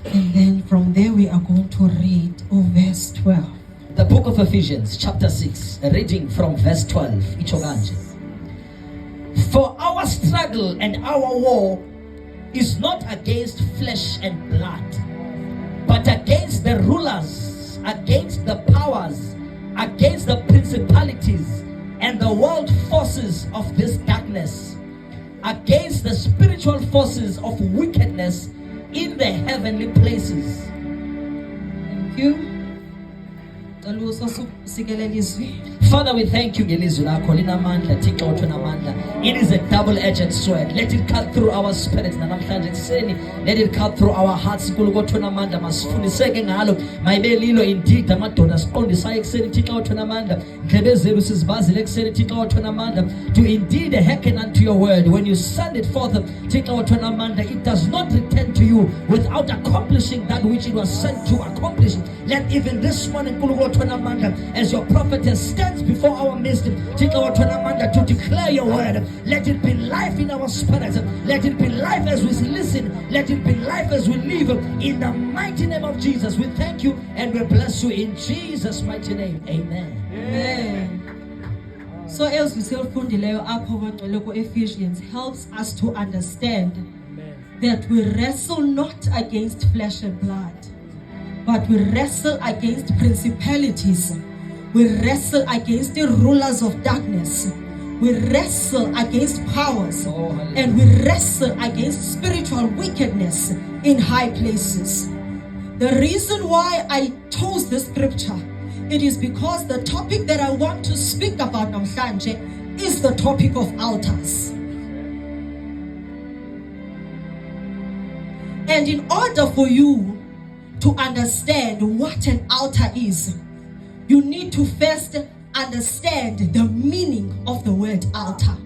And then from there we are going to read verse 12. The book of Ephesians, chapter 6, reading from verse 12. Ichoganje. For our struggle and our war is not against flesh and blood, but against the rulers, against the powers, against the principalities and the world forces of this darkness, against the spiritual forces of wickedness in the heavenly places. Thank you. Father, we thank you. It is a double-edged sword. Let it cut through our spirits. Let it cut through our hearts. Indeed, to indeed hearken unto your word. When you send it forth, it does not return to you without accomplishing that which it was sent to accomplish. Let even this morning, as your prophetess stands before our midst, to declare your word, let it be life in our spirits. Let it be life as we listen. Let it be life as we live. In the mighty name of Jesus, we thank you and we bless you in Jesus' mighty name. Amen. Amen. So as we sifundileyo apho ngcwele ku-Ephesians helps us to understand that we wrestle not against flesh and blood, but we wrestle against principalities. We wrestle against the rulers of darkness. We wrestle against powers. And we wrestle against spiritual wickedness in high places. The reason why I chose this scripture, it is because the topic that I want to speak about namhlanje is the topic of altars. And in order for you to understand what an altar is, you need to first understand the meaning of the word altar.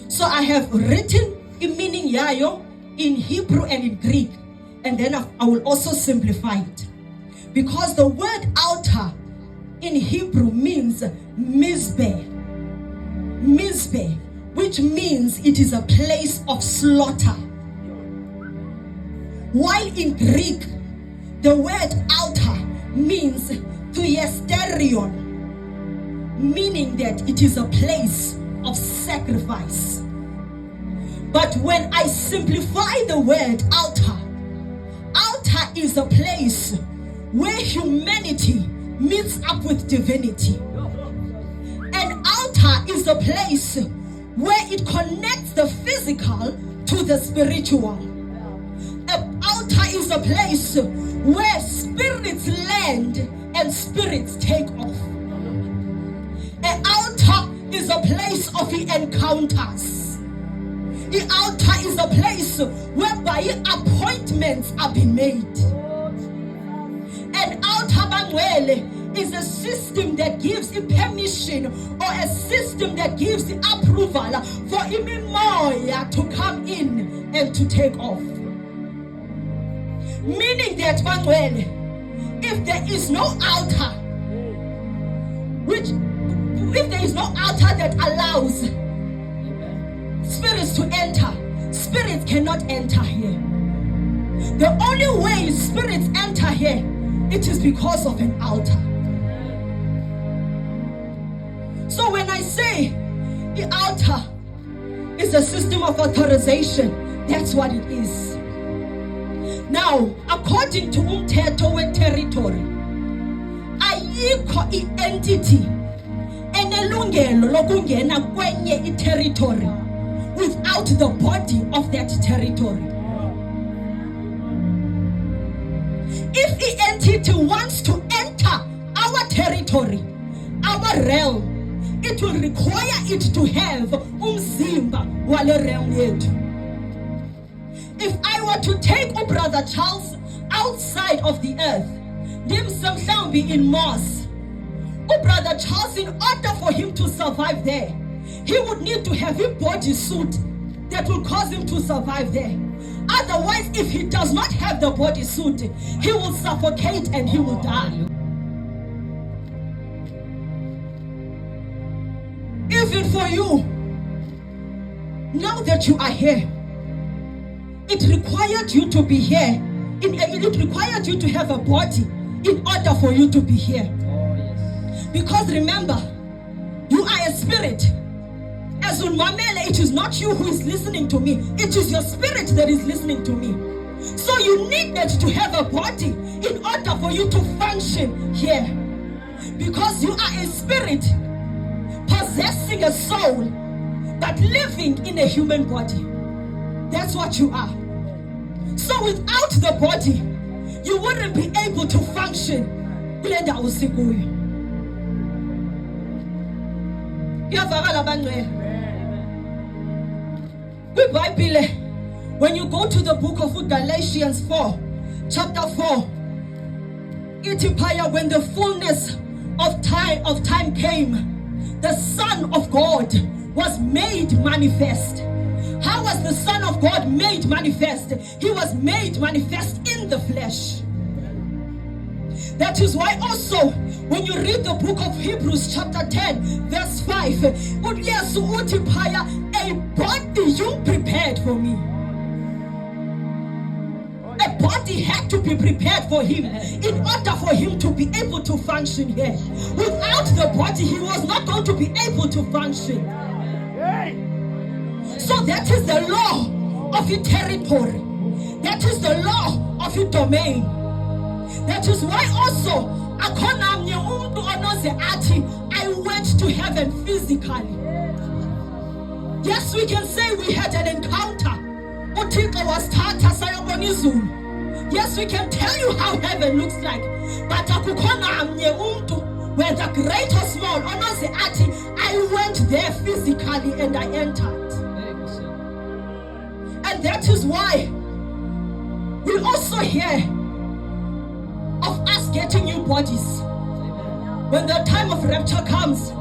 So I have written the meaning yayo in Hebrew and in Greek, and then I will also simplify it. Because the word altar in Hebrew means mizbeh, which means it is a place of slaughter. While in Greek, the word altar means thuesterion, meaning that it is a place of sacrifice. But when I simplify the word altar, altar is a place where humanity meets up with divinity. An altar is a place where it connects the physical to the spiritual. An altar is a place where spirits land and spirits take off. An altar is a place of encounters. The altar is a place whereby appointments are being made. An altar bangwele is a system that gives a permission or a system that gives the approval for imimoya to come in and to take off. Meaning that bangwele, if there is no altar, if there is no altar that allows spirits to enter, spirits cannot enter here. The only way spirits enter here, it is because of an altar. So when I say the altar is a system of authorization, that's what it is. Now, according to umthetho we-territory, ayikho i-entity enelungelo lokungena kwenye i-territory without the body of that territory. If the entity wants to enter our territory, our realm, it will require it to have umzimba wale realm yethu. If I were to take Brother Charles outside of the earth, be in Mars, Brother Charles, in order for him to survive there, he would need to have a body suit that will cause him to survive there. Otherwise, if he does not have the body suit, he will suffocate and he will die. Even for you, now that you are here, it required you to be here it required you to have a body in order for you to be here. Oh, yes. Because remember, you are a spirit. As unmamele, it is not you who is listening to me. It is your spirit that is listening to me. So you needed to have a body in order for you to function here. Because you are a spirit possessing a soul but living in a human body. That's what you are. So without the body, you wouldn't be able to function. When you go to the book of Galatians 4, chapter 4, when the fullness of time came, the Son of God was made manifest. How was the Son of God made manifest? He was made manifest in the flesh. That is why also when you read the book of Hebrews chapter 10 verse 5, a body you prepared for me. A body had to be prepared for him in order for him to be able to function here. Without the body, he was not going to be able to function. So that is the law of your territory. That is the law of your domain. That is why also I went to heaven physically. Yes, we can say we had an encounter. Yes, we can tell you how heaven looks like. But whether great or small, I went there physically and I entered. And that is why we also hear of us getting new bodies. When the time of rapture comes,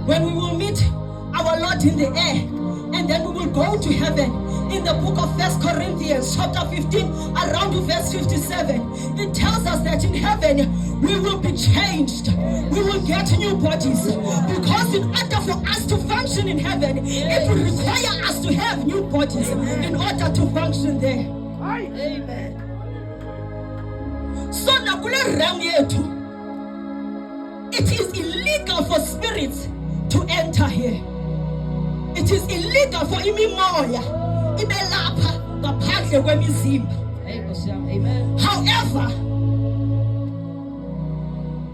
when we will meet our Lord in the air, and then we will go to heaven. In the book of 1 Corinthians chapter 15, around verse 57, it tells us that in heaven we will be changed. We will get new bodies. Because in order for us to function in heaven, it will require us to have new bodies in order to function there. Amen. So nakule realm yethu, it is illegal for spirits to enter here. It is illegal for imimoya ibelapha ngaphandle kwemizimba. Amen. However,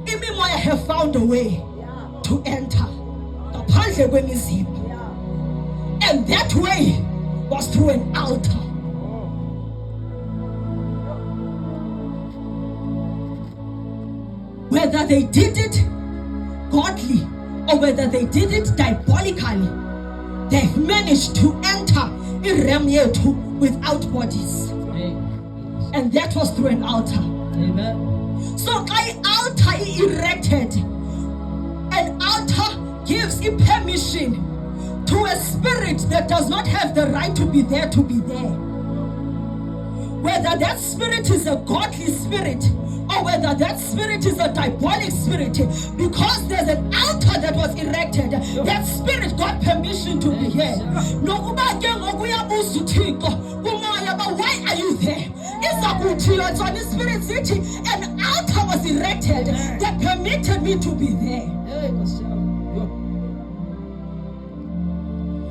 imimoya have found a way to enter ngaphandle kwemizimba. And that way was through an altar. Whether they did it godly or whether they did it diabolically, they've managed to enter in realm yethu without bodies. And that was through an altar. Amen. So an altar erected. An altar gives a permission to a spirit that does not have the right to be there to be there. Whether that spirit is a godly spirit or whether that spirit is a diabolic spirit, because there's an altar that was erected, that spirit got permission to be here. No, but why are you there? It's on the spirit city. An altar was erected that permitted me to be there.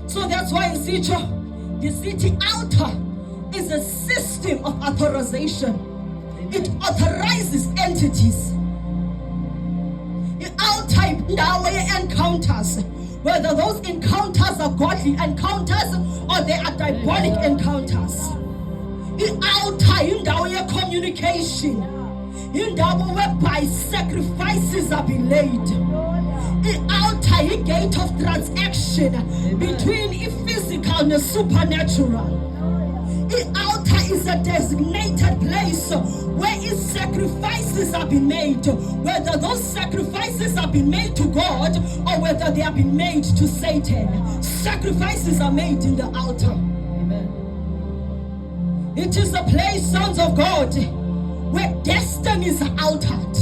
So that's why in Sitio, the city altar is a system of authorization. It authorizes entities. The altar now encounters, whether those encounters are godly encounters or they are diabolic encounters. The altar in our communication, in our whereby sacrifices are being laid. The altar is a gate of transaction between the physical and the supernatural. The altar is a designated place where its sacrifices are being made, whether those sacrifices are being made to God or whether they are being made to Satan. Sacrifices are made in the altar. Amen. It is a place, sons of God, where destinies are altered.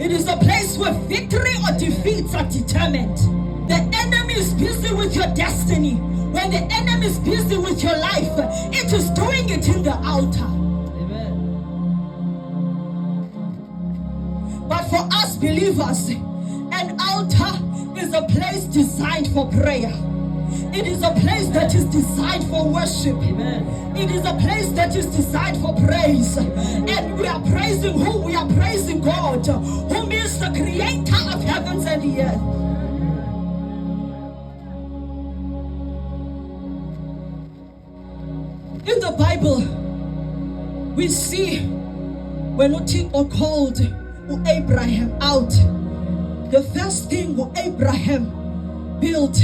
It is a place where victory or defeats are determined. The enemy is busy with your destiny. When the enemy is busy with your life, it is doing doing it in the altar. Amen. But for us believers, an altar is a place designed for prayer. It is a place that is designed for worship. Amen. It is a place that is designed for praise. And we are praising who? We are praising God, who is the creator of heavens and the earth. In the Bible, we see when Uthixo called Abraham out, the first thing Abraham built,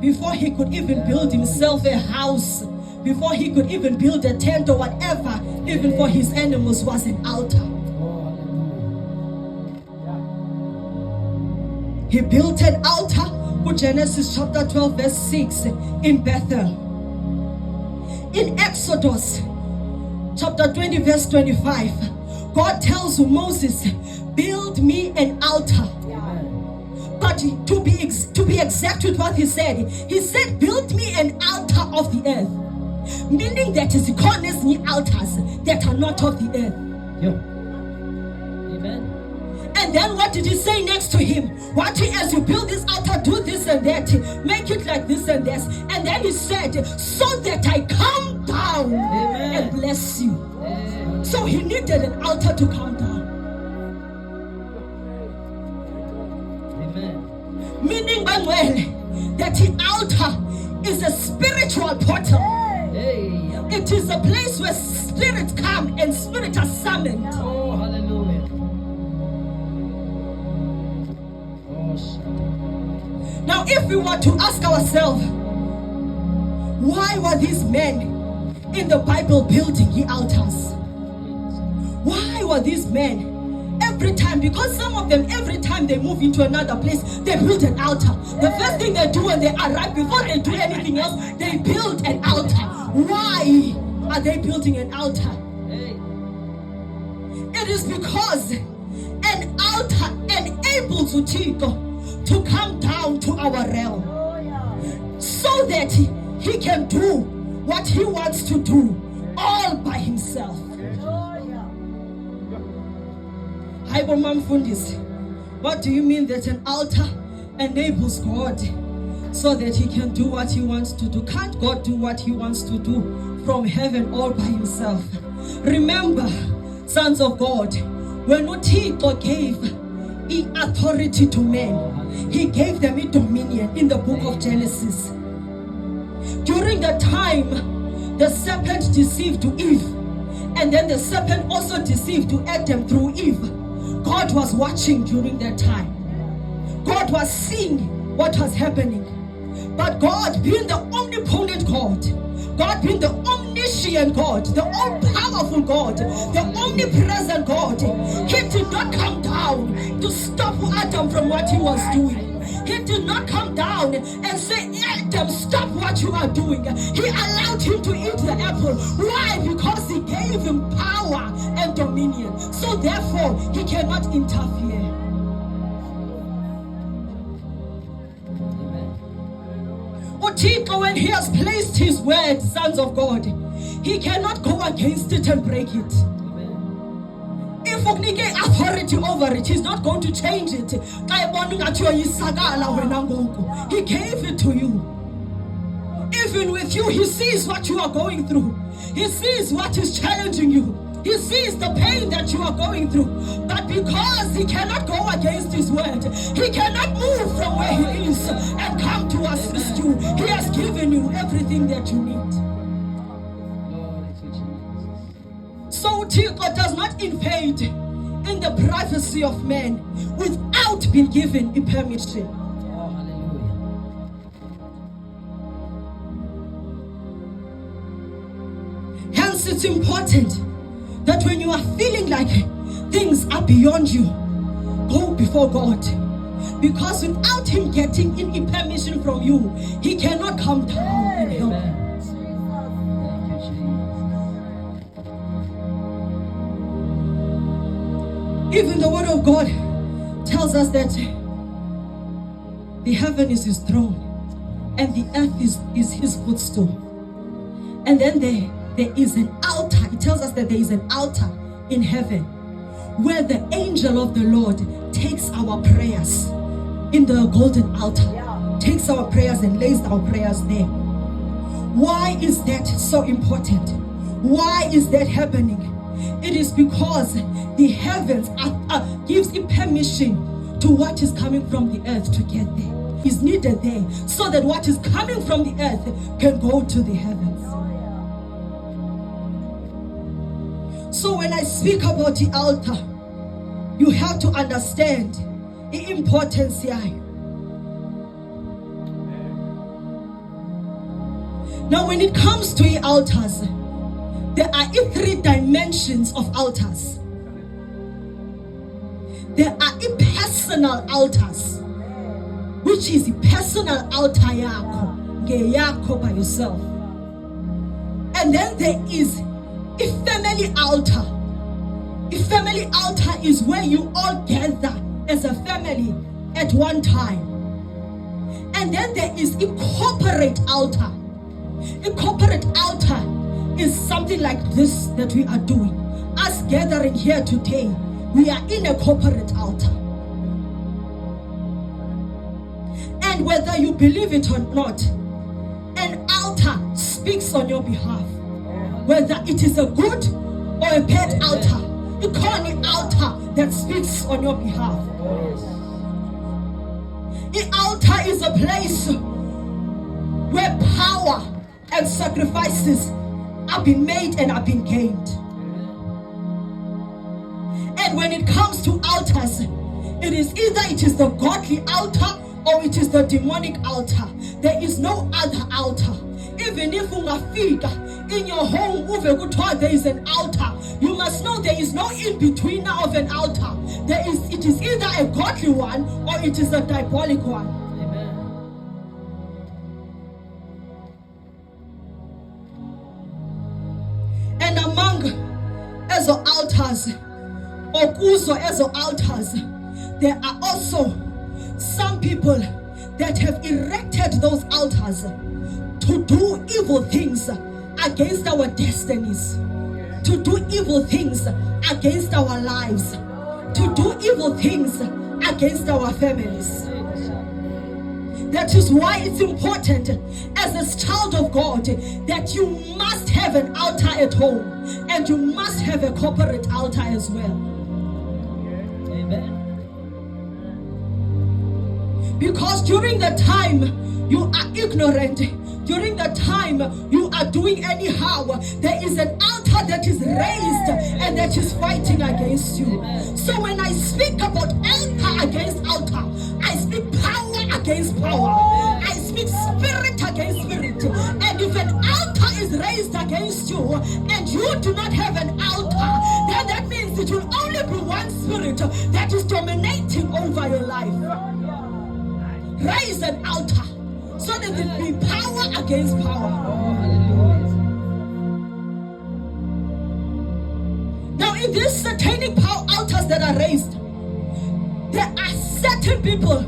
before he could even build himself a house, before he could even build a tent or whatever, even for his animals, was an altar. He built an altar with Genesis chapter 12 verse 6 in Bethel. In Exodus chapter 20 verse 25, God tells Moses, build me an altar. But to be exact with what he said, build me an altar of the earth. Meaning that he calls me altars that are not of the earth. Amen. And then what did he say next to him? As you build this altar, do this and that, make it like this and this. And then he said, so that I come down and bless you. Amen. So he needed an altar to come down. Amen. Meaning, Manuel, that the altar is a spiritual portal. It is a place where spirits come and spirits are summoned. Oh, hallelujah. Oh, now, if we were to ask ourselves, why were these men in the Bible building the altars? Why were these men every time? Because some of them, every time they move into another place, they build an altar. The first thing they do when they arrive, before they do anything else, they build an altar. Why are they building an altar? It is because an altar enables Uthixo to come down to our realm, so that he can do what he wants to do all by himself. What do you mean that an altar enables God so that he can do what he wants to do? Can't God do what he wants to do from heaven all by himself? Remember, sons of God, when Uthixo gave authority to men, he gave them a dominion in the book of Genesis. During the time the serpent deceived Eve, and then the serpent also deceived Adam through Eve, God was watching during that time. God was seeing what was happening. But God, being the omnipotent God, God being the omniscient God, the all-powerful God, the omnipresent God, he did not come down to stop Adam from what he was doing. He did not come down and say, Adam, stop what you are doing. He allowed him to eat the apple. Why? Because he gave him power and dominion. So therefore, he cannot interfere. Uthixo, when he has placed his word, sons of God, he cannot go against it and break it. If Ugnike authority over it, he's not going to change it. He gave it to you. Even with you, he sees what you are going through. He sees what is challenging you. He sees the pain that you are going through. But because he cannot go against his word, he cannot move from where he is and come to assist you. He has given you everything that you need. So God does not invade in the privacy of man without being given a permission. Oh, hallelujah. Hence, it's important that when you are feeling like things are beyond you, go before God. Because without him getting any permission from you, he cannot come down and help you. Even the word of God tells us that the heaven is his throne and the earth is his footstool. And then there is an altar. It tells us that there is an altar in heaven where the angel of the Lord takes our prayers in the golden altar, takes our prayers and lays our prayers there. Why is that so important? Why is that happening? It is because the heavens gives it permission to what is coming from the earth to get there. Is needed there so that what is coming from the earth can go to the heavens. So when I speak about the altar, you have to understand the importance here. Now when it comes to the altars, there are 3 dimensions of altars. There are personal altars, which is the personal altar yako by yourself. And then there is a family altar. A family altar is where you all gather as a family at one time. And then there is a corporate altar. A corporate altar is something like this that we are doing. Us gathering here today, we are in a corporate altar. And whether you believe it or not, an altar speaks on your behalf. Whether it is a good or a bad altar, you call an altar that speaks on your behalf. The altar is a place where power and sacrifices are being made and are being gained. And when it comes to altars, it is the godly altar or it is the demonic altar. There is no other altar. Even if ungafika in your home, there is an altar. You must know there is no in-betweener of an altar. It is either a godly one or it is a diabolic one. Amen. And among ezo altars, or kuzo ezo altars, there are also some people that have erected those altars to do evil things against our destinies, to do evil things against our lives, to do evil things against our families. That is why it's important as a child of God that you must have an altar at home and you must have a corporate altar as well. Amen. Because during the time you are ignorant, during the time you are doing anyhow, there is an altar that is raised and that is fighting against you. So when I speak about altar against altar, I speak power against power. I speak spirit against spirit. And if an altar is raised against you and you do not have an altar, then that means it will only be one spirit that is dominating over your life. Raise an altar so that there will be power against power. Oh, hallelujah. Now in these satanic power altars that are raised, there are certain people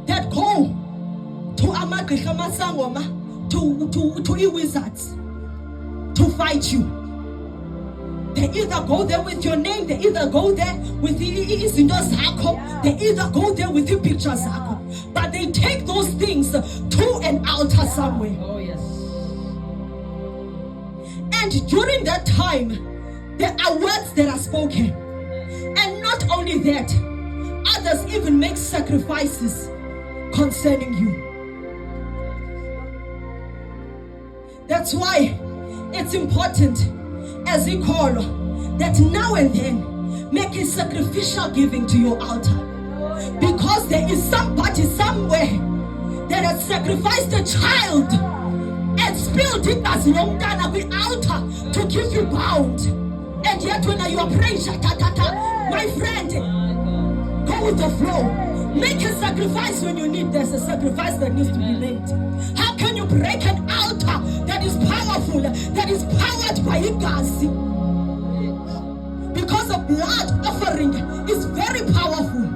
that go to Amagriha Masangoma, to wizards to fight you. They either go there with your name, they either go there with izinto zakho, they either go there with your pictures zakho. But they take those things to an altar somewhere. Oh, yes. And during that time, there are words that are spoken. And not only that, others even make sacrifices concerning you. That's why it's important as we call that now and then make a sacrificial giving to your altar, because there is somebody somewhere that has sacrificed a child and spilled it as long at the altar to keep you bound. And yet when you are praying, my friend, go with the flow. Make a sacrifice when you need. There's a sacrifice that needs to be made. How can you break an altar that is powerful, that is powered by Igasi? Because a blood offering is very powerful.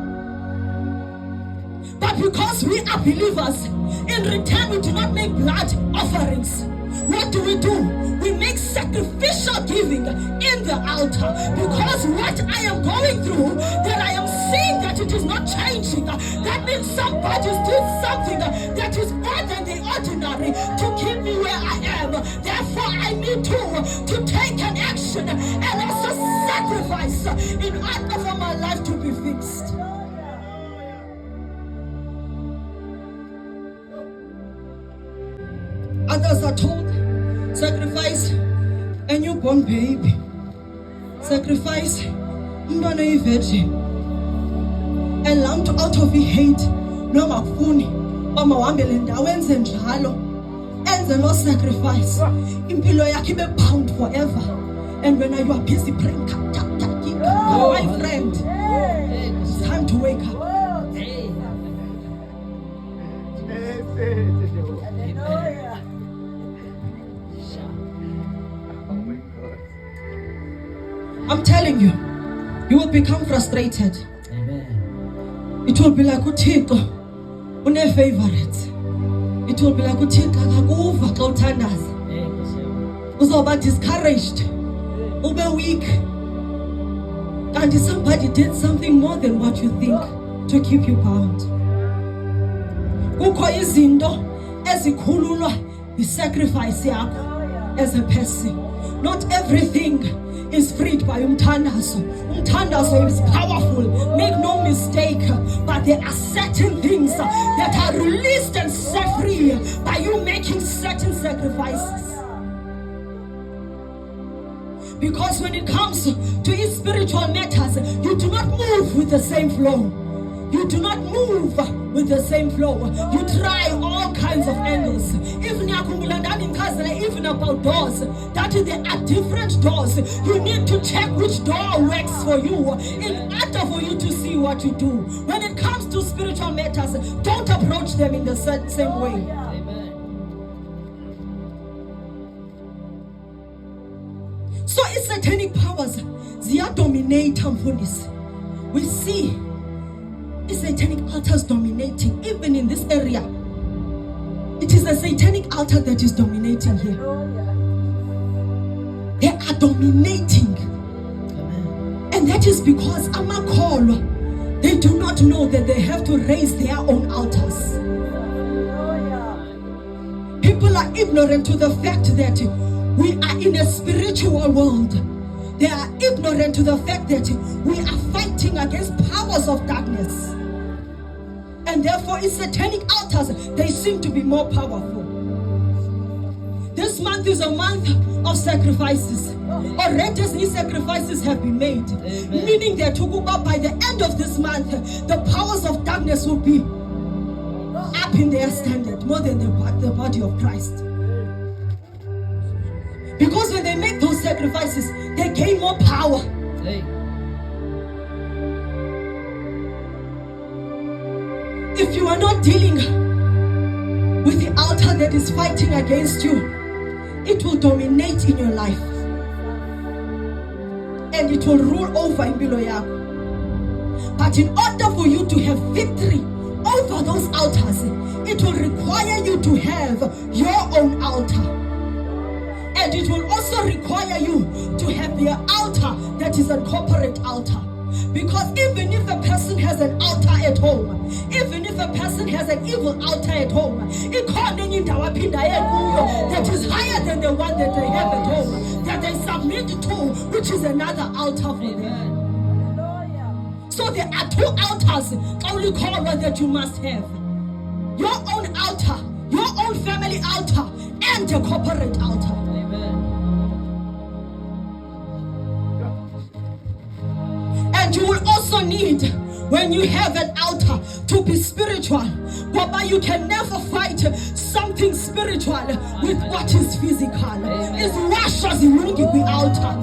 But because we are believers, in return we do not make blood offerings. What do? We make sacrificial giving in the altar, because what I am going through, that I am seeing that it is not changing. That means somebody's doing something that is more than the ordinary to keep me where I am. Therefore, I need to take an action and also sacrifice in order for my life to be fixed. Others are told, sacrifice a newborn baby, sacrifice umntwana oyi-virgin, and out of hate noma kufuni uma uhambele ndawo enze njalo, enze lo sacrifice, impilo yakhe ibe bound forever. And when you are busy praying, my friend, it's time to wake up. I'm telling you, you will become frustrated. Amen. It will be like uThixo une favorites. It will be like uThixo akakuva xa uthandaza. Uzoba discouraged, ube weak. And somebody did something more than what you think to keep you bound. Kukho izinto ezikhululwa yi-sacrifice yakho as a person. Not everything is freed by umthandazo. Umthandazo is powerful, make no mistake, but there are certain things that are released and set free by you making certain sacrifices. Because when it comes to its spiritual matters, you do not move with the same flow. You do not move with the same flow. You try all kinds of angles. Even about doors, that there are different doors. You need to check which door works for you in order for you to see what you do. When it comes to spiritual matters, don't approach them in the same way. So it's satanic powers. They are dominate. We see satanic altars dominating even in this area. It is a satanic altar that is dominating here. They are dominating. And that is because Amakolo, they do not know that they have to raise their own altars. People are ignorant to the fact that we are in a spiritual world. They are ignorant to the fact that we are fighting against powers of darkness. And therefore, in satanic altars, they seem to be more powerful. This month is a month of sacrifices. Already these sacrifices have been made. Amen. Meaning that by the end of this month, the powers of darkness will be up in their standard more than the body of Christ. Because when they make those sacrifices, they gain more power. Hey. If you are not dealing with the altar that is fighting against you, it will dominate in your life. And it will rule over in below you. But in order for you to have victory over those altars, it will require you to have your own altar. And it will also require you to have the altar that is a corporate altar. Because even if a person has an altar at home, even if a person has an evil altar at home, that is higher than the one that they have at home, that they submit to, which is another altar for them. So there are two altars, only corporate, that you must have. Your own altar, your own family altar, and a corporate altar. And you will also need, when you have an altar, to be spiritual. But you can never fight something spiritual with what is physical. It's Russia's ilungi kwi-altar.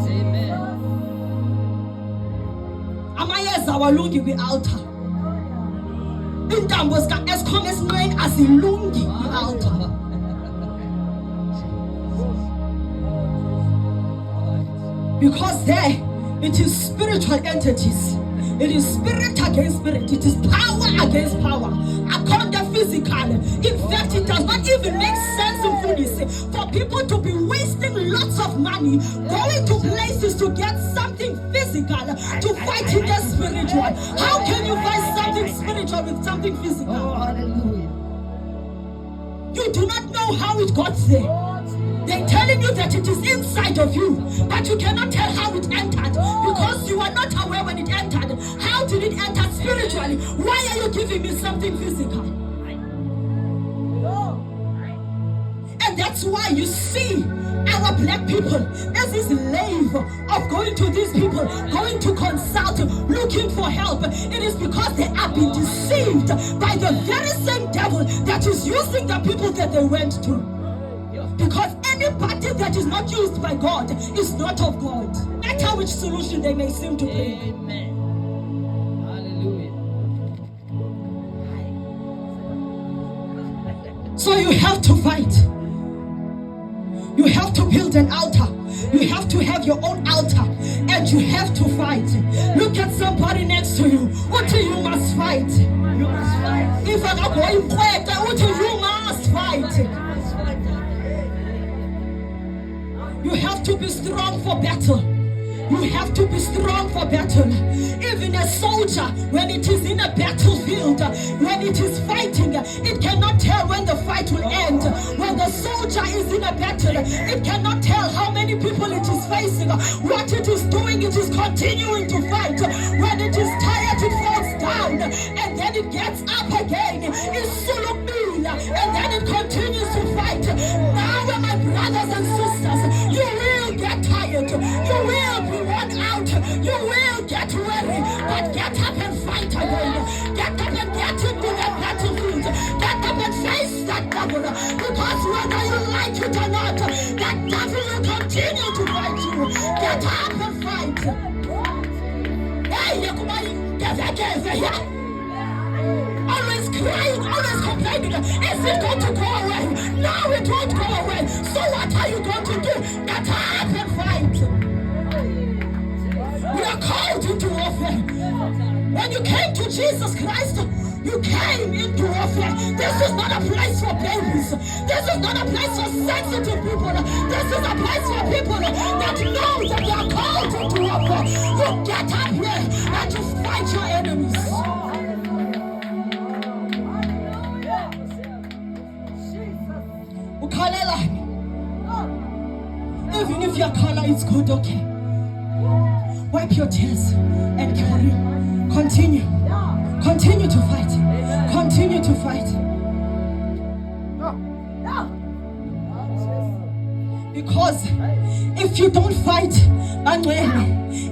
Amayeza awalungi kwi-altar. Iintambo zika-Eskom esinqeni azilungi kwi-altar. Because there, it is spiritual entities. It is spirit against spirit. It is power against power. Akonda physical. In fact, it does not even make sense for people to be wasting lots of money going to places to get something physical to fight in the spiritual. How can you fight something spiritual with something physical? Oh, hallelujah. You do not know how it got there. They're telling you that it is inside of you, but you cannot tell how it entered because you are not aware when it entered. How did it enter spiritually? Why are you giving me something physical? And that's why you see our black people as this slave of going to these people, going to consult, looking for help. It is because they are being deceived by the very same devil that is using the people that they went to. Because anybody that is not used by God is not of God, no matter which solution they may seem to bring. Amen. Hallelujah. So you have to fight. You have to build an altar. You have to have your own altar. And you have to fight. Look at somebody next to you. What you must fight. You must fight. If I'm not going to fight, what you must fight. You have to be strong for battle. You have to be strong for battle. Even a soldier, when it is in a battlefield, when it is fighting, it cannot tell when the fight will end. When the soldier is in a battle, it cannot tell how many people it is facing. What it is doing, it is continuing to fight. When it is tired, it falls down. And then it gets up again. It's sulumila. And then it continues to fight. Now, my brothers and sisters, you will get tired. You will be worn out. You will get weary. But get up and fight again. Get up and get into the battlefield. Get up and face that devil. Because whether you like it or not, that devil will continue to fight you. Get up and fight. Hey, always crying, always complaining. Is it going to go away? No, it won't go away. So what are you going to do? Get up and fight. We are called into warfare. When you came to Jesus Christ, you came into warfare. This is not a place for babies. This is not a place for sensitive people. This is a place for people that know that they are called into warfare. You get up here and you fight your enemies. Even if your color is good, okay. Wipe your tears and carry on. Continue. Continue to fight. Continue to fight. Because if you don't fight,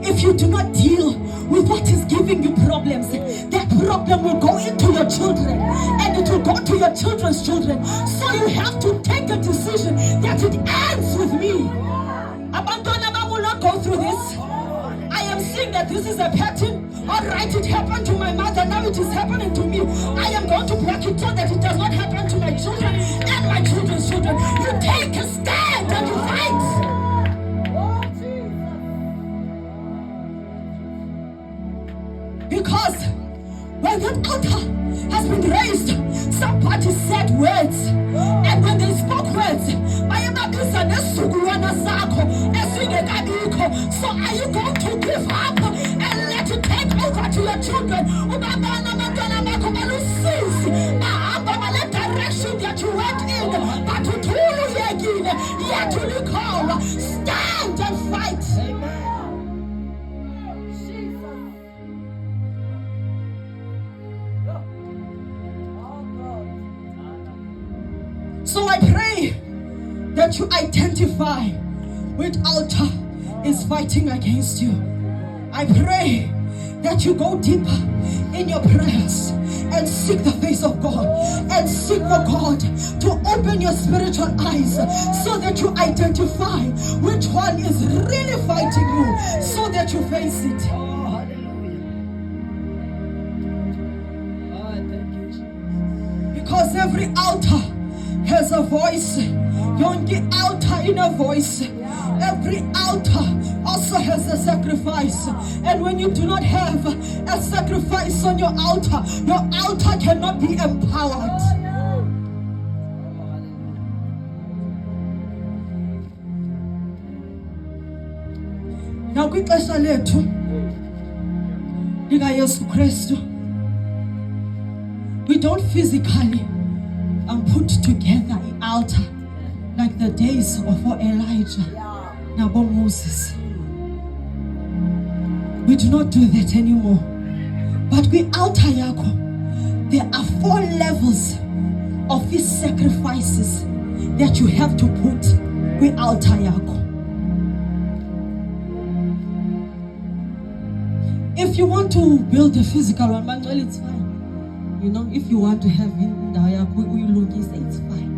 if you do not deal with what is giving you problems, that problem will go into your children and it will go to your children's children. So you have to take a decision that it ends with me. Abantwana will not go through this. I am seeing that this is a pattern. All right, it happened to my mother, now it is happening to me. I am going to break it so that it does not happen to my children and my children's children. You take a stand and you fight. Because when that altar has been raised, somebody said words. And when they spoke words, so are you going to give up and let it take over to your children? Let direction that you went in, but to yet to call, stand and fight. So I pray that you identify which altar is fighting against you. I pray that you go deeper in your prayers and seek the face of God and seek for God to open your spiritual eyes so that you identify which one is really fighting you so that you face it. Oh, hallelujah. Oh, thank you, Jesus. Because every altar has a voice. Yonke altar in a voice. Every altar also has a sacrifice. And when you do not have a sacrifice on your altar cannot be empowered. Now kwixesha lethu lika Yesu Kristu, we don't physically put together an altar like the days of Elijah nabo Moses. We do not do that anymore. But with altar yako, there are 4 levels of these sacrifices that you have to put with altar yako. If you want to build a physical one, well, it's fine. You know, if you want to have indawo yakho uyilungise, it's fine.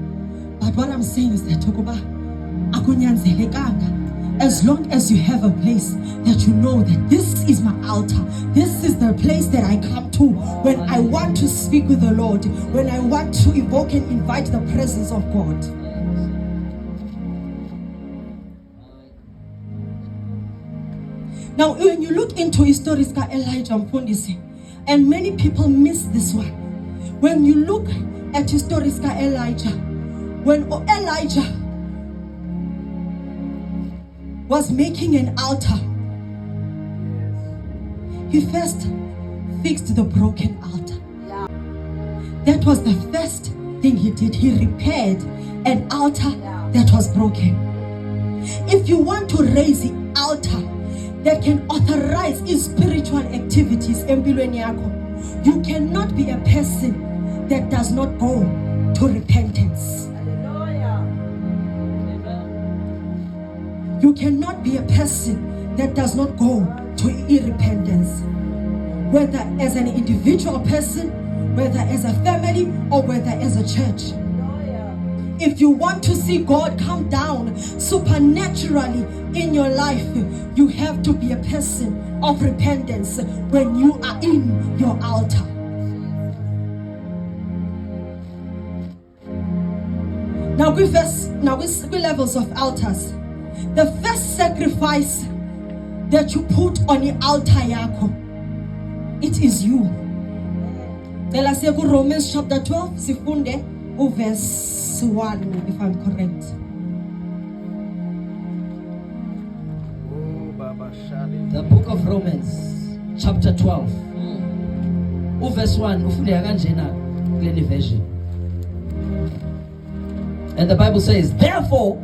But what I'm saying is that as long as you have a place that you know that this is my altar, this is the place that I come to when I want to speak with the Lord, when I want to invoke and invite the presence of God. Now, when you look into histories ka Elijah Mfundisi, and many people miss this one. When you look at histories ka Elijah, when Elijah was making an altar, he first fixed the broken altar. That was the first thing he did. He repaired an altar that was broken. If you want to raise the altar that can authorize its spiritual activities, you cannot be a person that does not go to repentance. You cannot be a person that does not go to repentance, whether as an individual person, whether as a family, or whether as a church. If you want to see God come down supernaturally in your life, you have to be a person of repentance when you are in your altar. Now we levels of altars. The first sacrifice that you put on the altar yako, it is you. Tell us Romans chapter 12, sifunde verse 1, if I'm correct. The book of Romans chapter 12, verse 1, ufunde kanjena kule version. And the Bible says, therefore,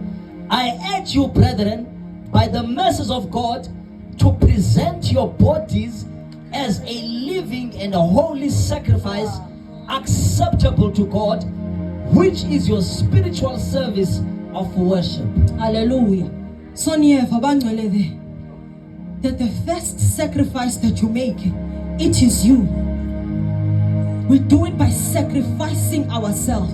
I urge you, brethren, by the mercies of God, to present your bodies as a living and a holy sacrifice, acceptable to God, which is your spiritual service of worship. Hallelujah. So that the first sacrifice that you make, it is you. We do it by sacrificing ourselves.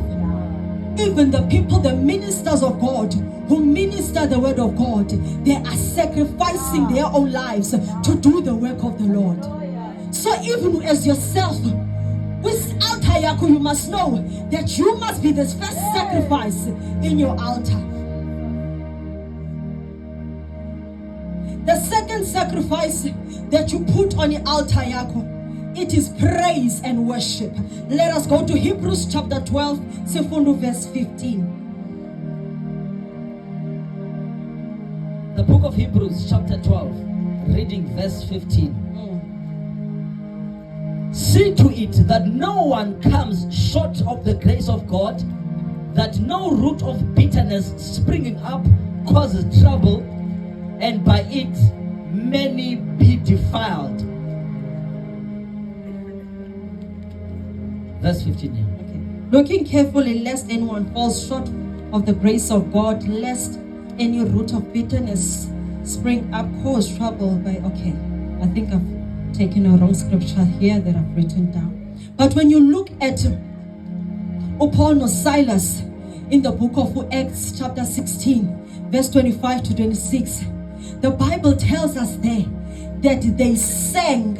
Even the people, the ministers of God, who minister the word of God, they are sacrificing their own lives to do the work of the Lord. So even as yourself, with altar yako, you must know that you must be the first sacrifice in your altar. The second sacrifice that you put on the altar yako, it is praise and worship. Let us go to Hebrews chapter 12, sifundu verse 15. The book of Hebrews chapter 12, reading verse 15. See to it that no one comes short of the grace of God, that no root of bitterness springing up causes trouble, and by it many be defiled. Verse 15. Yeah. Okay. Looking carefully lest anyone falls short of the grace of God, lest any root of bitterness spring up, cause trouble by, okay, I think I've taken a wrong scripture here that I've written down. But when you look at Paul and Silas in the book of Acts chapter 16, verse 25 to 26, the Bible tells us there that they sang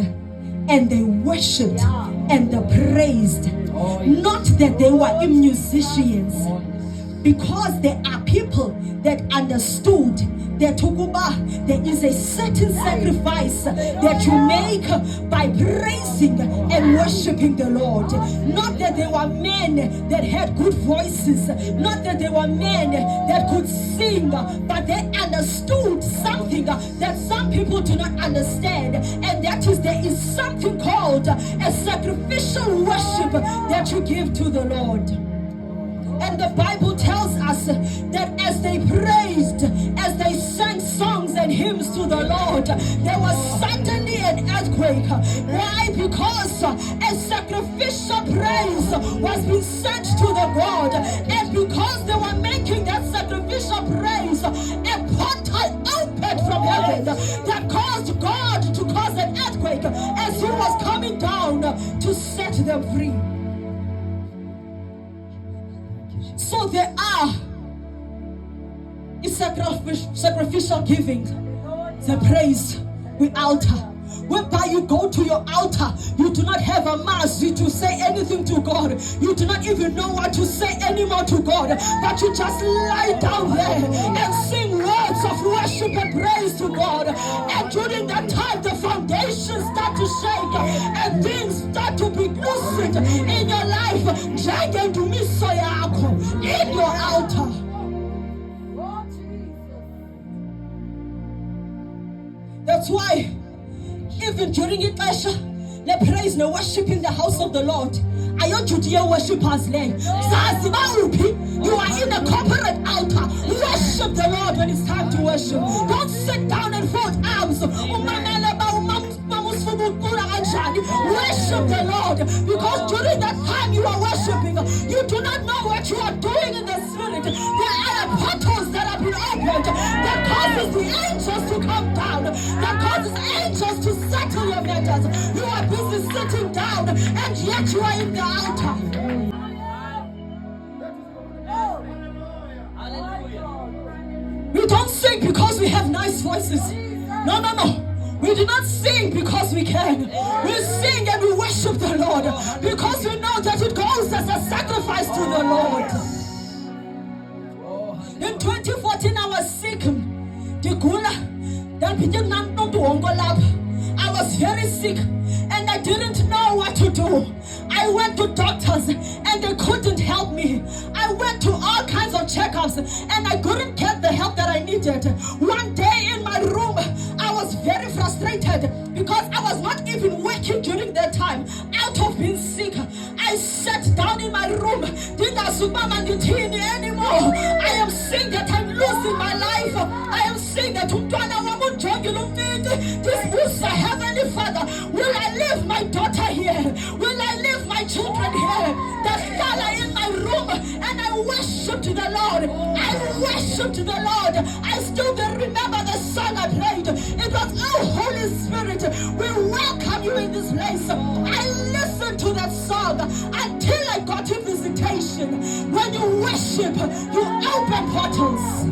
and they worshipped and they praised. Not that they were musicians. because there are people that understood that there is a certain sacrifice that you make by praising and worshiping the Lord. Not that there were men that had good voices, not that there were men that could sing, but they understood something that some people do not understand, and that is there is something called a sacrificial worship that you give to the Lord. And the Bible tells us that as they praised, as they sang songs and hymns to the Lord, there was suddenly an earthquake. Why? Because a sacrificial praise was being sent to the God. And because they were making that sacrificial praise, a portal opened from heaven that caused God to cause an earthquake as he was coming down to set them free. So there are sacrificial giving, the praise with altar, whereby you go to your altar, you do not have a mass to say anything to God, you do not even know what to say anymore to God, but you just lie down there and sing words of worship and praise to God. And during that time the foundations start to shake and things start to be loosened in your life. In your altar. That's why even during it, the praise and worship in the house of the Lord, I want you to hear worshipers there. You are in a corporate altar. Worship the Lord when it's time to worship. Don't sit down and fold arms. Worship the Lord, because during that time you are worshiping, you do not know what you are doing in the spirit. There are portals that have been opened that causes the angels to come down, that causes angels to settle your matters. You are busy sitting down and yet you are in the altar. We don't sing because we have nice voices. No. We do not sing because we can. We sing and we worship the Lord because we know that it goes as a sacrifice to the Lord. In 2014, I was sick. I was very sick and I didn't know what to do. I went to doctors and they couldn't help me. I went to all kinds of checkups and I couldn't get the help that I needed. One day in my room, I was very frustrated because I was not even working during that time. Out of being sick, I sat down in my room. Didn't anymore. I am seeing that I'm losing my life. I am seeing that this is the Heavenly Father. Will I leave my daughter here? Will I leave my children here? The Father in my room, and I worship to the Lord. I worship to the Lord. I still remember the song I played. It was, oh Holy Spirit, we welcome you in this place. I listened to that song until I got a visitation. When you worship, you open portals.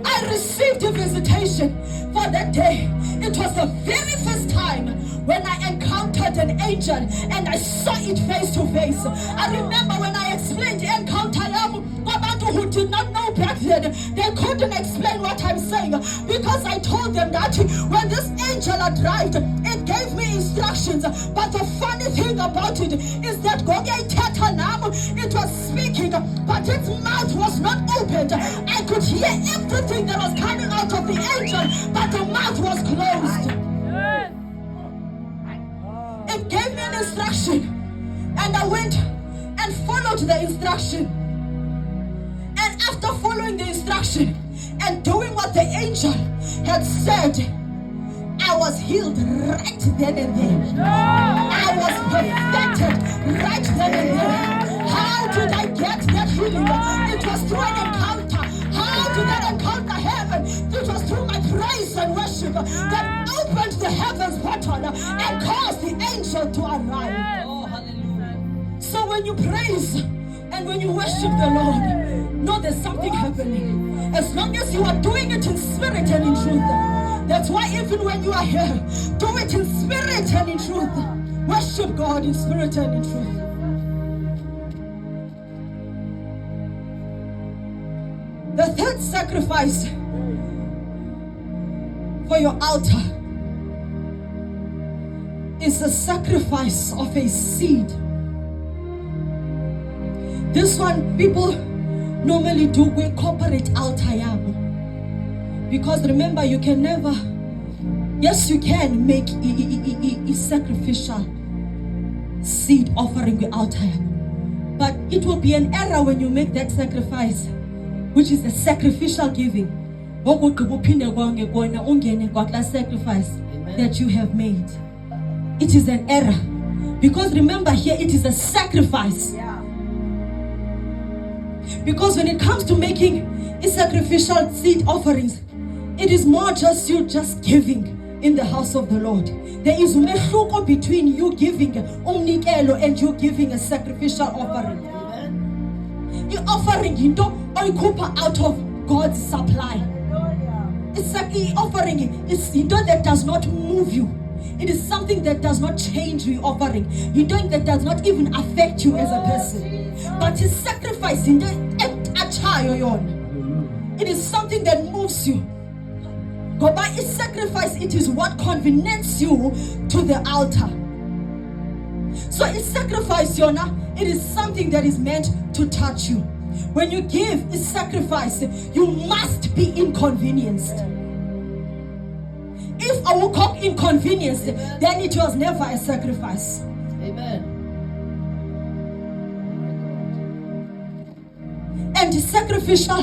I received a visitation for that day. It was the very first time when I encountered an angel and I saw it face to face. I remember when I explained the encounter, who did not know back then, they couldn't explain what I'm saying because I told them that when this angel arrived, it gave me instructions. But the funny thing about it is that it was speaking, but its mouth was not opened. I could hear everything that was coming out of the angel, but the mouth was closed. It gave me an instruction, and I went and followed the instruction. And after following the instruction and doing what the angel had said, I was healed right then and there. I was perfected right then and there. How did I get that healing? It was through an encounter. How did that encounter happen? It was through my praise and worship that opened the heavens button and caused the angel to arrive. Oh, hallelujah. So when you praise and when you worship the Lord, know there's something happening. As long as you are doing it in spirit and in truth. That's why even when you are here, do it in spirit and in truth. Worship God in spirit and in truth. The third sacrifice for your altar is the sacrifice of a seed. This one people normally do with corporate altar yabo. Because remember, you can never, yes, you can make a sacrificial seed offering with altar, but it will be an error when you make that sacrifice, which is the sacrificial giving. Sacrifice that you have made. It is an error. Because remember, here it is a sacrifice. Because when it comes to making a sacrificial seed offerings, it is more just you just giving in the house of the Lord. There is umehluko between you giving umnikelo and you giving a sacrificial offering. Your offering into oikupa out of God's supply. It's like the offering is that does not move you. It is something that does not change your offering. You doing that does not even affect you as a person. But it's sacrificing it is something that moves you. But by its sacrifice, it is what convenes you to the altar. So it's sacrifice, Yona. It is something that is meant to touch you. When you give a sacrifice, you must be inconvenienced. If I will call inconvenienced, then it was never a sacrifice. Amen. And the sacrificial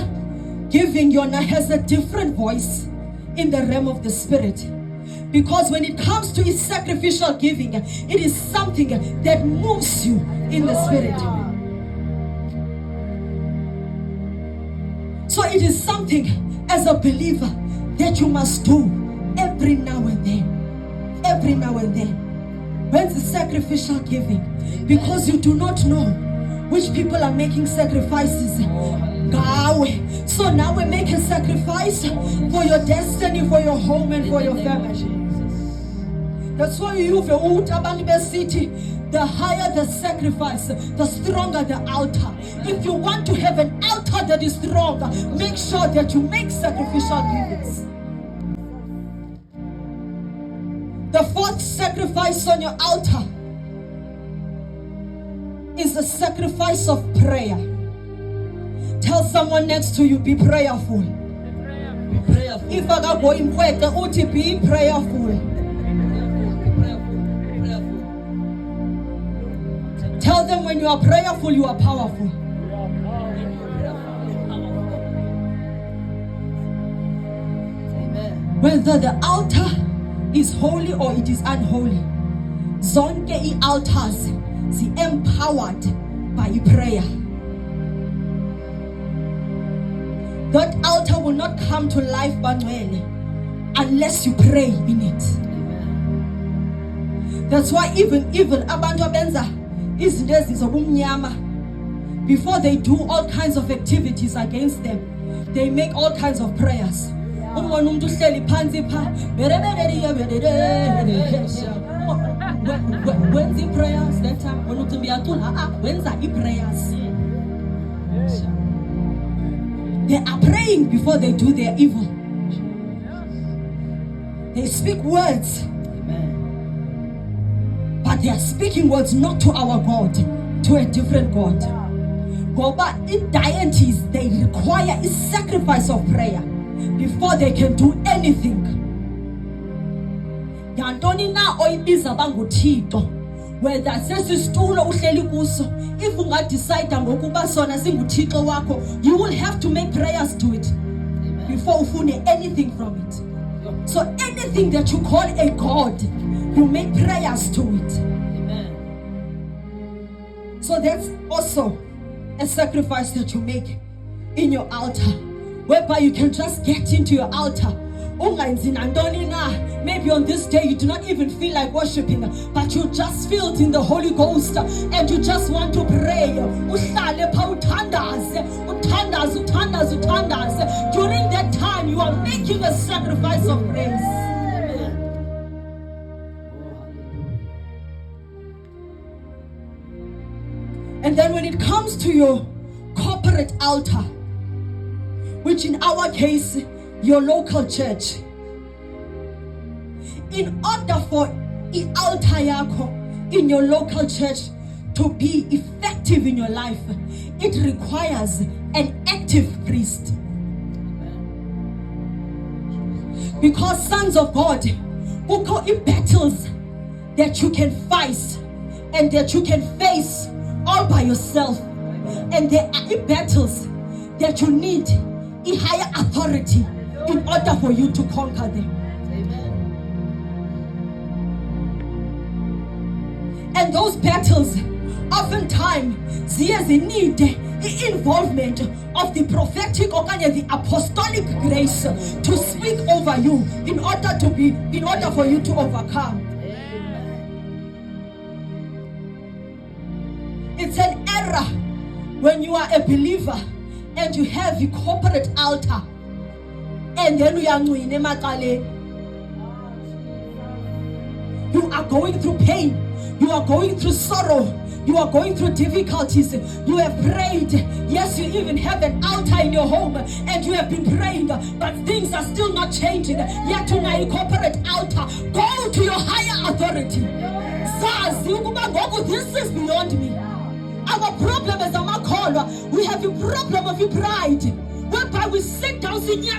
giving, Yona, has a different voice in the realm of the spirit. Because when it comes to its sacrificial giving, it is something that moves you in the spirit. So it is something as a believer that you must do every now and then. Every now and then. When's the sacrificial giving? Because you do not know which people are making sacrifices. So now we make a sacrifice for your destiny, for your home, and for your family. That's why you have a city. The higher the sacrifice, the stronger the altar. If you want to have an altar that is strong, make sure that you make sacrificial givings. The fourth sacrifice on your altar is the sacrifice of prayer. Tell someone next to you, be prayerful. Be prayerful. If I go in prayer, be prayerful. Tell them when you are prayerful, you are powerful. Amen. Whether the altar is holy or it is unholy, zonke i-altars zi-empowered by prayer. That altar will not come to life unless you pray in it. Amen. That's why even abantu abenza izinto ezizobumnyama, before they do all kinds of activities against them, they make all kinds of prayers. Umuntu uhleli phansi pha when's the prayers that time when when's the prayers? They are praying before they do their evil. They speak words. Amen. But they are speaking words not to our God, to a different God. But in deities, they require a sacrifice of prayer before they can do anything. Yantoni na oyibiza banguthixo, whether sesisitulo uhleli kuso, if ungadecide ngokuba sona singuthixo wakho, you will have to make prayers to it before ufune anything from it. So anything that you call a God, you make prayers to it. Amen. So that's also a sacrifice that you make in your altar, whereby you can just get into your altar. Maybe on this day you do not even feel like worshiping, but you just feel it in the Holy Ghost and you just want to pray. During that time you are making a sacrifice of praise. And then when it comes to your corporate altar, which in our case, your local church. In order for i-altar yakho in your local church to be effective in your life, it requires an active priest. Because sons of God, who call it battles that you can fight and that you can face all by yourself. And there are battles that you need a higher authority in order for you to conquer them. And those battles, oftentimes, they need the involvement of the prophetic or the apostolic grace to speak over you in order for you to overcome. It's an error when you are a believer and you have a corporate altar and then you are going through pain, you are going through sorrow, you are going through difficulties, you have prayed, yes, you even have an altar in your home and you have been praying, but things are still not changing. Yet tonight, corporate altar, go to your higher authority. This is beyond me. Our problem is we have a problem of pride, whereby we sit down even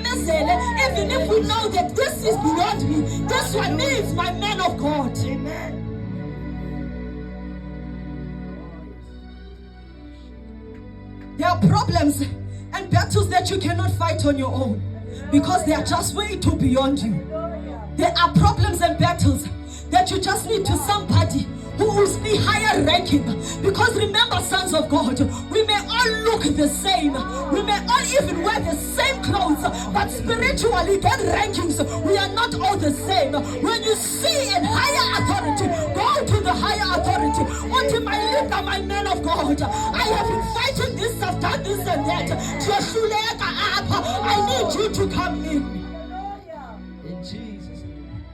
if we know that this is beyond me. This one needs my man of God. Amen. There are problems and battles that you cannot fight on your own because they are just way too beyond you. There are problems and battles that you just need to somebody who will be higher ranking. Because remember, sons of God, we may all look the same, we may all even wear the same clothes, but spiritually, that rankings, we are not all the same. When you see a higher authority, go to the higher authority. Unto my leader, my man of God, I have been fighting this, I've done this and that. I need you to come in. In Jesus' name.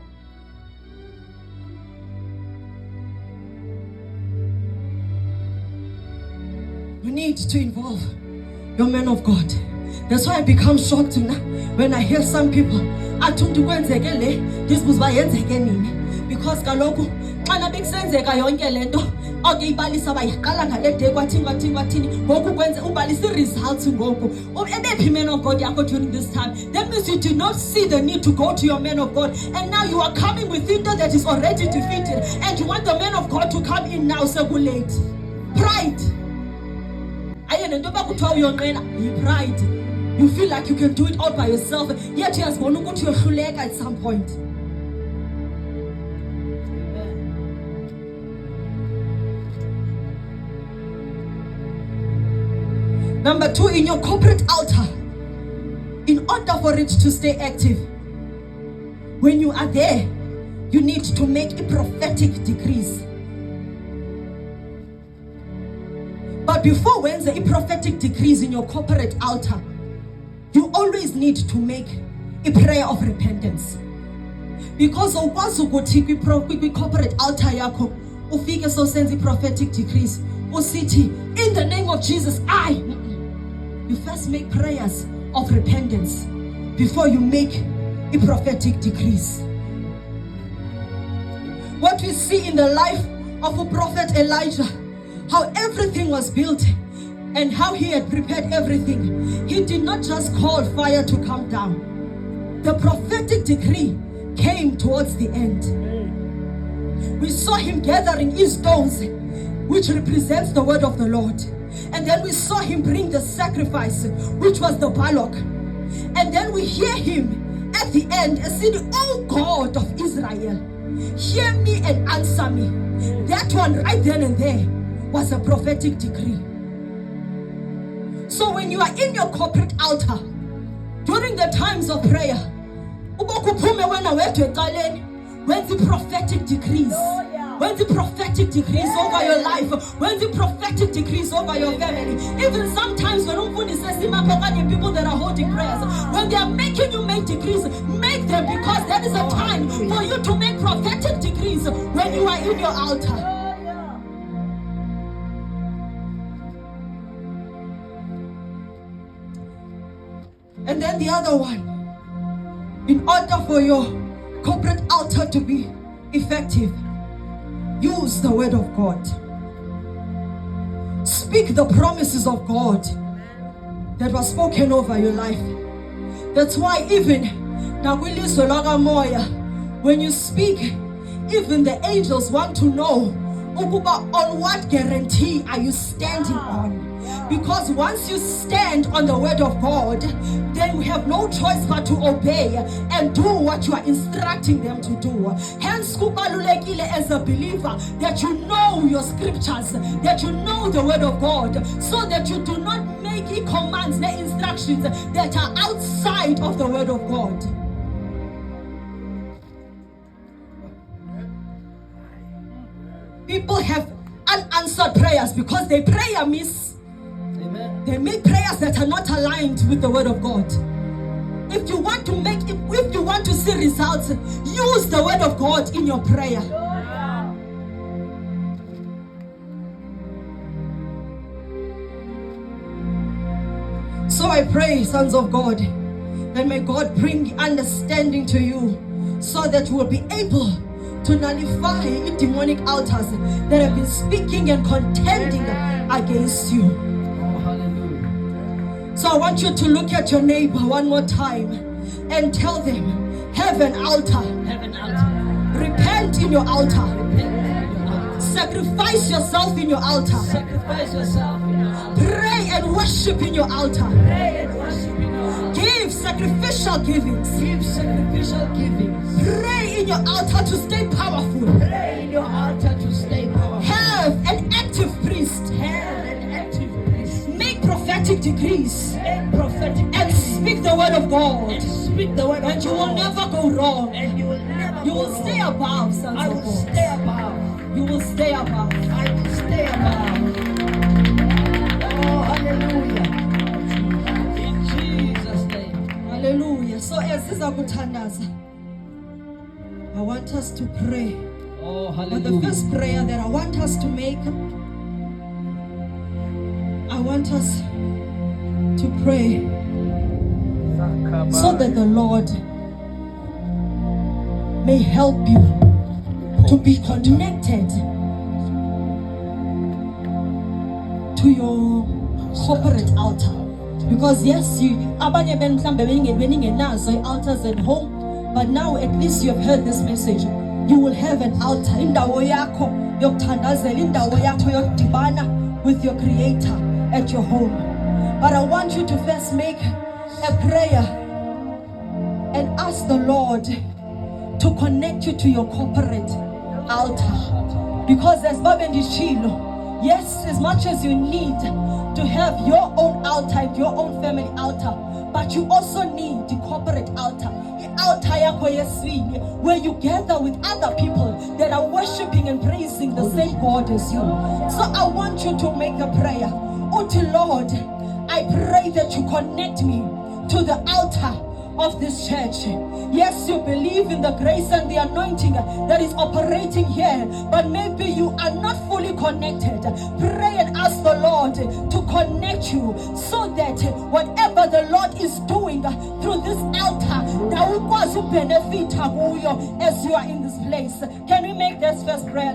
You need to involve your man of God. That's why I become shocked now when I hear some people because kaloku xana bekusenzeka yonke lento okuyibalisa bayiqala ngale day kwathini ngoku kwenze ubalisa results ngoku ebephi man of God yakho during this time. That means you did not see the need to go to your man of God, and now you are coming with things that is already defeated and you want the man of God to come in now. So late. Pride. Pride. You feel like you can do it all by yourself, yet you are going to go to your shulega at some point. Number 2, in your corporate altar, in order for it to stay active, when you are there, you need to make a prophetic decrees. But before when the prophetic decrees in your corporate altar, you always need to make a prayer of repentance. Because ukwazi ukuthi kwi-corporate altar yakho ufike so senze prophetic decrees usithi in the name of Jesus you first make prayers of repentance before you make a prophetic decrees. What we see in the life of a prophet Elijah, how everything was built and how he had prepared everything. He did not just call fire to come down. The prophetic decree came towards the end. We saw him gathering his stones, which represents the word of the Lord. And then we saw him bring the sacrifice, which was the bullock. And then we hear him at the end saying, "Oh God of Israel, hear me and answer me." That one right then and there was a prophetic decree. So when you are in your corporate altar, during the times of prayer, when the prophetic decrees, when the prophetic decrees over your life, when the prophetic decrees over your family, even sometimes when people that are holding prayers, when they are making you make decrees, make them, because that is a time for you to make prophetic decrees when you are in your altar. And then the other one, in order for your corporate altar to be effective, use the word of God. Speak the promises of God that were spoken over your life. That's why even when you speak, even the angels want to know on what guarantee are you standing on. Because once you stand on the word of God, then we have no choice but to obey and do what you are instructing them to do. Hence, kubalulekile as a believer that you know your scriptures, that you know the word of God, so that you do not make commands and instructions that are outside of the word of God. People have unanswered prayers because they pray amiss. Amen. They make prayers that are not aligned with the word of God. If you want to see results, use the word of God in your prayer. So I pray, sons of God, that may God bring understanding to you so that you will be able to nullify demonic altars that have been speaking and contending against you. Oh, hallelujah. So I want you to look at your neighbor one more time and tell them, have an altar. Have an altar. Repent in your altar. Repent in your altar. Sacrifice yourself in your altar. Sacrifice yourself in your altar. Pray and worship in your altar. Pray and worship in your altar. Give sacrificial givings. Give sacrificial givings. Pray in your altar to stay powerful. Pray in your altar to stay powerful. Have an active priest. Have an active priest. Make prophetic decrees. Make prophetic And speak the word of God. and speak the word of And you will God. never go wrong. And you will never You go will wrong. stay above, sons I of will God. stay above. You will stay above. I will stay above. Oh, hallelujah. In Jesus' name. Hallelujah. So as this akutandaza, I want us to pray. Oh, But the hallelujah. first prayer that I want us to make, I want us to pray so that the Lord may help you to be connected to your corporate altar. Because yes, abanye benu mhlambe beningenazo altars at home, but now at least you have heard this message. You will have an altar, indawo yakho yokuthandazela, indawo yakho yokudibana with your creator at your home. But I want you to first make a prayer and ask the Lord to connect you to your corporate altar. Because as Babendi Chilo, yes, as much as you need to have your own altar, your own family altar, but you also need the corporate altar. The altar yakho yesibili, where you gather with other people that are worshiping and praising the same God as you. So I want you to make a prayer. Oh, to Lord, I pray that you connect me to the altar of this church. Yes, you believe in the grace and the anointing that is operating here, but maybe you are not fully connected. Pray and ask the Lord to connect you so that whatever the Lord is doing through this altar, that we benefit as you are in this place. Can we make this first prayer?